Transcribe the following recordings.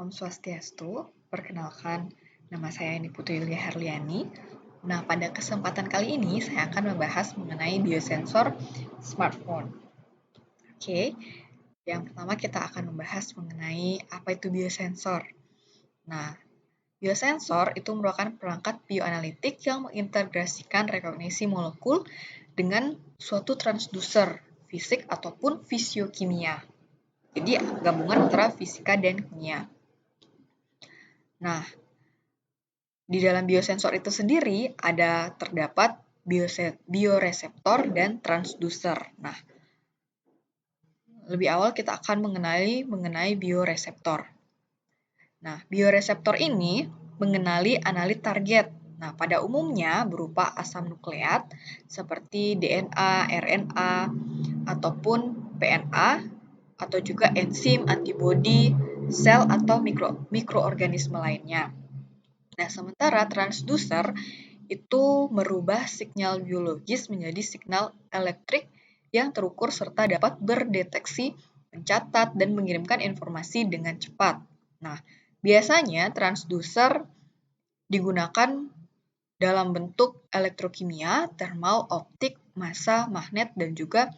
Om Swastiastu, perkenalkan nama saya Putri Yulia Herliani. Nah, pada kesempatan kali ini saya akan membahas mengenai biosensor smartphone. Oke, yang pertama kita akan membahas mengenai apa itu biosensor. Nah, biosensor itu merupakan perangkat bioanalitik yang mengintegrasikan rekognisi molekul dengan suatu transducer fisik ataupun fisiokimia. Jadi, gabungan antara fisika dan kimia. Nah, di dalam biosensor itu sendiri terdapat bioreseptor dan transducer. Nah, lebih awal kita akan mengenai bioreseptor. Nah, bioreseptor ini mengenali analit target. Nah, pada umumnya berupa asam nukleat seperti DNA, RNA, ataupun PNA, atau juga enzim, antibodi, sel, atau mikroorganisme lainnya. Nah, sementara transducer itu merubah sinyal biologis menjadi signal elektrik yang terukur serta dapat berdeteksi, mencatat, dan mengirimkan informasi dengan cepat. Nah, biasanya transducer digunakan dalam bentuk elektrokimia, termal, optik, massa, magnet, dan juga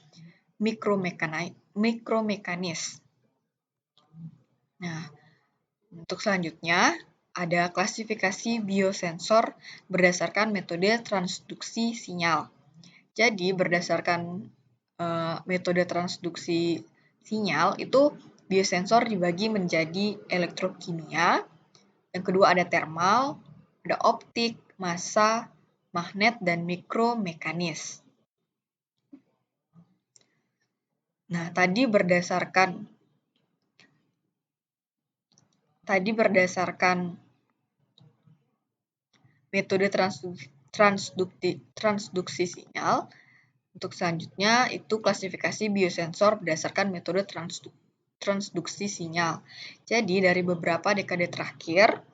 mikromekanis. Nah, untuk selanjutnya, ada klasifikasi biosensor berdasarkan metode transduksi sinyal. Jadi, berdasarkan metode transduksi sinyal, itu biosensor dibagi menjadi elektrokimia, yang kedua ada termal, ada optik, massa, magnet, dan mikromekanis. Nah, tadi berdasarkan metode transduksi sinyal. Untuk selanjutnya itu klasifikasi biosensor berdasarkan metode transduksi sinyal. Jadi dari beberapa dekade terakhir,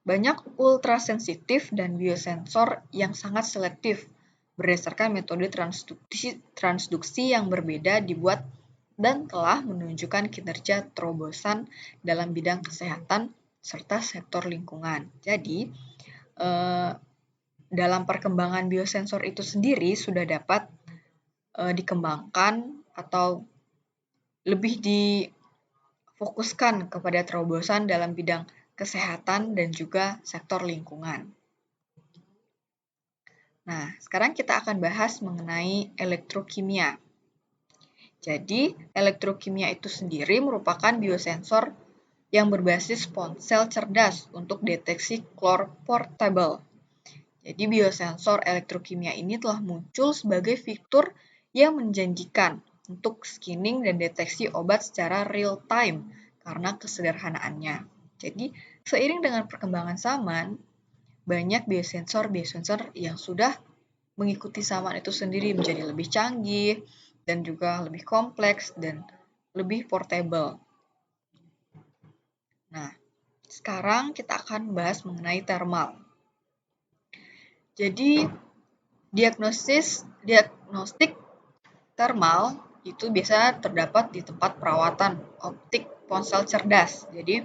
banyak ultrasensitif dan biosensor yang sangat selektif berdasarkan metode transduksi yang berbeda dibuat dan telah menunjukkan kinerja terobosan dalam bidang kesehatan serta sektor lingkungan. Jadi, dalam perkembangan biosensor itu sendiri sudah dapat dikembangkan atau lebih difokuskan kepada terobosan dalam bidang kesehatan dan juga sektor lingkungan. Nah, sekarang kita akan bahas mengenai elektrokimia. Jadi, elektrokimia itu sendiri merupakan biosensor yang berbasis ponsel cerdas untuk deteksi klor portable. Jadi, biosensor elektrokimia ini telah muncul sebagai fitur yang menjanjikan untuk screening dan deteksi obat secara real time karena kesederhanaannya. Jadi, seiring dengan perkembangan zaman, banyak biosensor yang sudah mengikuti zaman itu sendiri menjadi lebih canggih dan juga lebih kompleks dan lebih portable. Nah, sekarang kita akan bahas mengenai thermal. Jadi, diagnostik thermal itu biasanya terdapat di tempat perawatan optik ponsel cerdas. Jadi,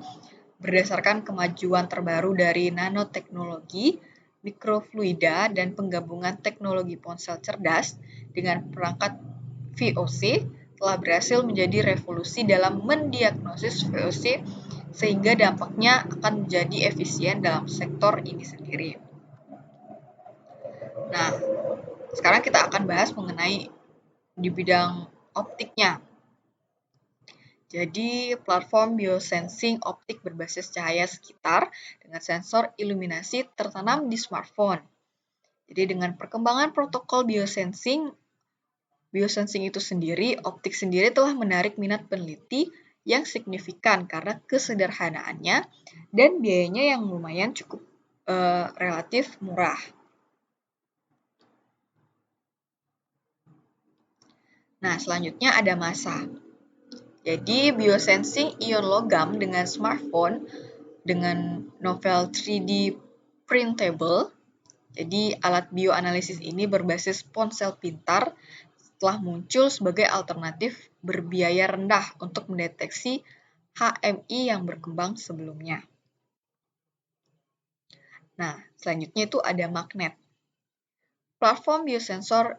berdasarkan kemajuan terbaru dari nanoteknologi, mikrofluida, dan penggabungan teknologi ponsel cerdas dengan perangkat VOC telah berhasil menjadi revolusi dalam mendiagnosis VOC sehingga dampaknya akan menjadi efisien dalam sektor ini sendiri. Nah, sekarang kita akan bahas mengenai di bidang optiknya. Jadi, platform biosensing optik berbasis cahaya sekitar dengan sensor iluminasi tertanam di smartphone. Jadi, dengan perkembangan protokol biosensing itu sendiri, optik sendiri telah menarik minat peneliti yang signifikan karena kesederhanaannya dan biayanya yang lumayan cukup relatif murah. Nah, selanjutnya ada massa. Jadi, biosensing ion logam dengan smartphone dengan novel 3D printable. Jadi, alat bioanalisis ini berbasis ponsel pintar telah muncul sebagai alternatif berbiaya rendah untuk mendeteksi HMI yang berkembang sebelumnya. Nah, selanjutnya itu ada magnet. Platform biosensor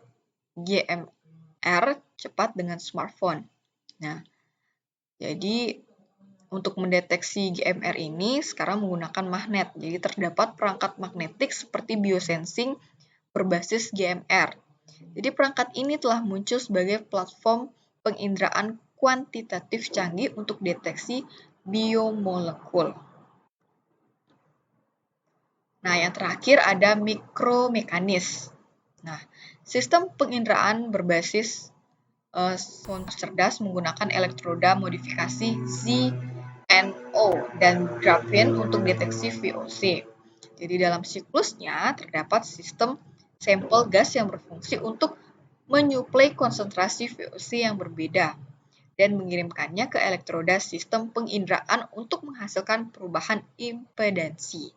GMR cepat dengan smartphone. Nah, jadi untuk mendeteksi GMR ini sekarang menggunakan magnet. Jadi terdapat perangkat magnetik seperti biosensing berbasis GMR. Jadi perangkat ini telah muncul sebagai platform penginderaan kuantitatif canggih untuk deteksi biomolekul. Nah, yang terakhir ada mikromekanis. Nah, sistem penginderaan berbasis sound cerdas menggunakan elektroda modifikasi ZNO dan graphene untuk deteksi VOC. Jadi dalam siklusnya terdapat sistem sampel gas yang berfungsi untuk menyuplai konsentrasi VOC yang berbeda dan mengirimkannya ke elektroda sistem penginderaan untuk menghasilkan perubahan impedansi.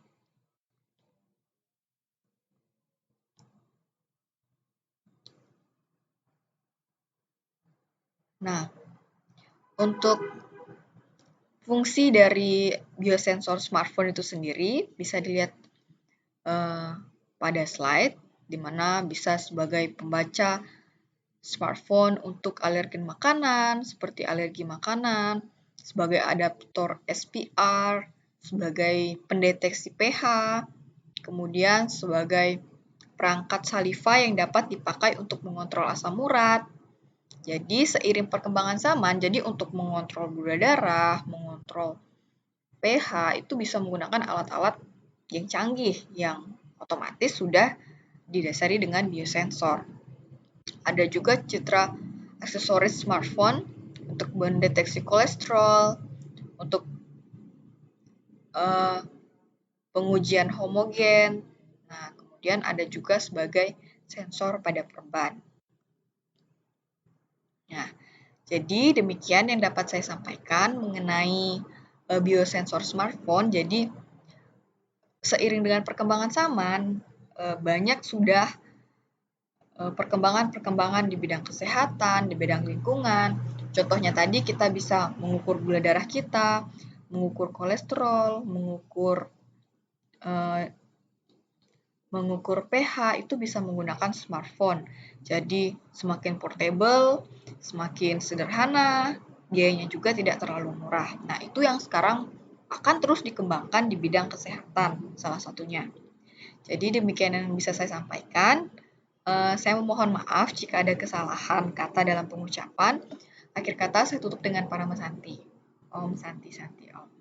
Nah, untuk fungsi dari biosensor smartphone itu sendiri bisa dilihat pada slide, di mana bisa sebagai pembaca smartphone untuk alergen makanan, seperti alergi makanan, sebagai adaptor SPR, sebagai pendeteksi pH, kemudian sebagai perangkat saliva yang dapat dipakai untuk mengontrol asam urat. Jadi seiring perkembangan zaman, jadi untuk mengontrol gula darah, mengontrol pH itu bisa menggunakan alat-alat yang canggih yang otomatis sudah didasari dengan biosensor. Ada juga citra aksesoris smartphone untuk mendeteksi kolesterol, untuk pengujian homogen. Nah, kemudian ada juga sebagai sensor pada perban. Nah, jadi demikian yang dapat saya sampaikan mengenai biosensor smartphone. Jadi seiring dengan perkembangan zaman, banyak sudah perkembangan-perkembangan di bidang kesehatan, di bidang lingkungan. Contohnya tadi kita bisa mengukur gula darah kita, mengukur kolesterol, mengukur pH itu bisa menggunakan smartphone. Jadi semakin portable, semakin sederhana, biayanya juga tidak terlalu murah. Nah, itu yang sekarang akan terus dikembangkan di bidang kesehatan salah satunya. Jadi demikian yang bisa saya sampaikan. Saya memohon maaf jika ada kesalahan kata dalam pengucapan. Akhir kata saya tutup dengan para mesanti. Om Santi Santi Om.